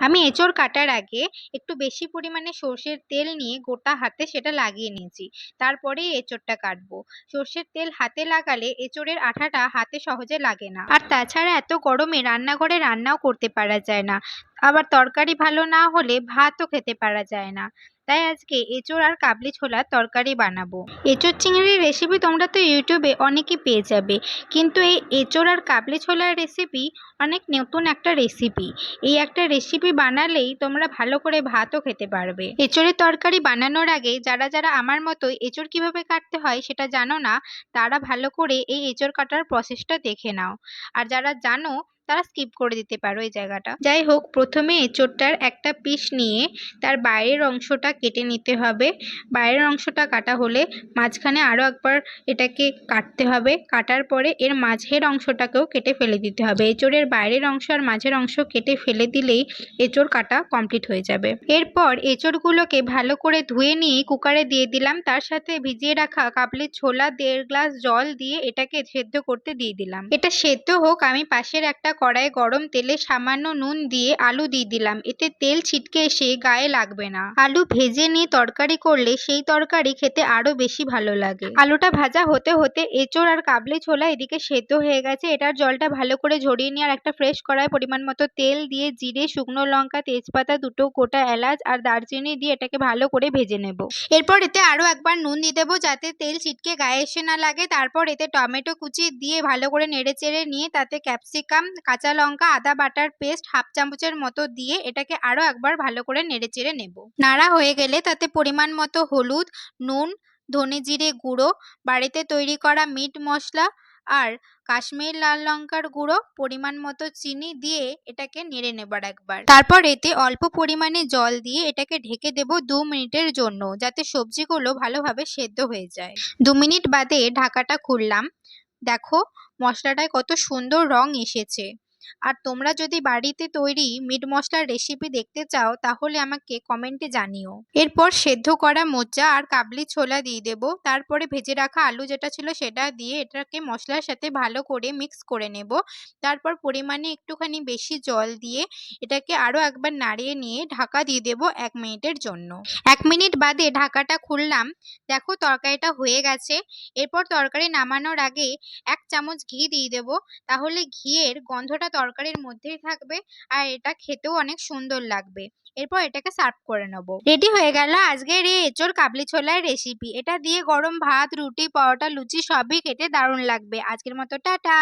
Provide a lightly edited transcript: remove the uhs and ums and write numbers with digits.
আমি এঁচোড় কাটার আগে একটু বেশি পরিমাণে সর্ষের তেল নিয়ে গোটা হাতে সেটা লাগিয়ে নিয়েছি। তারপরেই এঁচোড়টা কাটবো। সর্ষের তেল হাতে লাগালে এঁচোড়ের আঠাটা হাতে সহজে লাগে না। আর তাছাড়া এত গরমে রান্নাঘরে রান্নাও করতে পারা যায় না। আবার তরকারি ভালো না হলে ভাতও খেতে পারা যায় না। তাই আজকে এঁচোড় আর কাবলি ছোলার তরকারি বানাবো। এঁচোড় চিংড়ির রেসিপি তোমরা তো ইউটিউবে অনেকই পেয়ে যাবে, কিন্তু এই এঁচোড় আর কাবলি ছোলার রেসিপি অনেক নতুন একটা রেসিপি। এই একটা রেসিপি বানালেই তোমরা ভালো করে ভাতও খেতে পারবে। এঁচোড়ের তরকারি বানানোর আগে যারা যারা আমার মতোই এঁচোড় কিভাবে কাটতে হয় সেটা জানো না, তারা ভালো করে এই এঁচোড় কাটার প্রসেসটা দেখে নাও। আর যারা জানো তারা স্কিপ করে দিতে পারো এই জায়গাটা। যাই হোক, প্রথমে এঁচোড়টার একটা পিস নিয়ে তার বাইরের অংশটা কেটে নিতে হবে। বাইরের অংশটা কাটা হলে মাঝখানে আরও একবার এটাকে কাটতে হবে। কাটার পরে এর মাঝের অংশটাকেও কেটে ফেলে দিতে হবে। এঁচোড়ের বাইরের অংশ আর মাঝের অংশ কেটে ফেলে দিলেই এঁচোড় কাটা কমপ্লিট হয়ে যাবে। এরপর এঁচোড়গুলোকে ভালো করে ধুয়ে নিয়ে কুকারে দিয়ে দিলাম। তার সাথে ভিজিয়ে রাখা কাবলি ছোলা 1.5 গ্লাস জল দিয়ে এটাকে সেদ্ধ করতে দিয়ে দিলাম। এটা সেদ্ধ হোক, আমি পাশের একটা কড়াই গরম তেলে সামান্য নুন দিয়ে আলু দিয়ে দিলাম। এতে তেল ছিটকে এসে গায়ে লাগবে না। আলু ভেজে নিয়ে তরকারি করলে সেই তরকারি খেতে আরো বেশি ভালো লাগে। আলুটা ভাজা হতে হতে এঁচোড় আর কাবলি ছোলা এদিকে সেদ্ধ হয়ে গেছে। এটার জলটা ভালো করে ঝরিয়ে নিয়ে আর একটা ফ্রেশ কড়াই পরিমাণ মতো তেল দিয়ে জিরে, শুকনো লঙ্কা, তেজপাতা, 2টো গোটা এলাচ আর দারচিনি দিয়ে এটাকে ভালো করে ভেজে নেব। এরপর এতে আরো একবার নুন দিয়ে দেবো যাতে তেল ছিটকে গায়ে এসে না লাগে। তারপর এতে টমেটো কুচি দিয়ে ভালো করে নেড়েচেড়ে নিয়ে তাতে ক্যাপসিকাম, কাঁচা লঙ্কা, আদা বাটার পেস্ট 1/2 চামচের মতো দিয়ে এটাকে আরো একবার ভালো করে নেড়েচেড়ে নেব। নাড়া হয়ে গেলে তাতে পরিমাণ মতো হলুদ, নুন, ধনে জিরে গুঁড়ো, বাড়িতে তৈরি করা মিট মশলা আর কাশ্মীরি লাল লঙ্কার গুঁড়ো, পরিমাণ মতো চিনি দিয়ে এটাকে নেড়ে নেবার একবার। তারপর এতে অল্প পরিমাণে জল দিয়ে এটাকে ঢেকে দেব 2 মিনিটের জন্য, যাতে সবজিগুলো ভালোভাবে সেদ্ধ হয়ে যায়। 2 মিনিট বাদে ঢাকাটা খুললাম। দেখো মশলাটায় কত সুন্দর রং এসেছে। আর তোমরা যদি বাড়িতে তৈরি মিট মশলার রেসিপি দেখতে চাও তাহলে আমাকে কমেন্টে জানিও। এরপর সেদ্ধ করা মোচা আর কাবলি ছোলা দিয়ে দেব। তারপরে ভেজে রাখা আলু যেটা ছিল সেটা দিয়ে এটাকে মশলার সাথে ভালো করে মিক্স করে নেব। তারপর পরিমাণে একটুখানি বেশি জল দিয়ে এটাকে আরো একবার নাড়িয়ে নিয়ে ঢাকা দিয়ে দেব 1 মিনিটের জন্য। 1 মিনিট বাদে ঢাকাটা খুললাম। দেখো তরকারিটা হয়ে গেছে। এরপর তরকারি নামানোর আগে 1 চামচ ঘি দিয়ে দেব। তাহলে ঘিয়ের গন্ধটা তরকারির মধ্যেই থাকবে আর এটা খেতেও অনেক সুন্দর লাগবে। এরপর এটাকে সার্ভ করে নেব। রেডি হয়ে গেল আজকের এই এঁচোড় কাবলি ছোলার রেসিপি। এটা দিয়ে গরম ভাত, রুটি, পরোটা, লুচি সবই খেতে দারুণ লাগবে। আজকের মতো টাটা।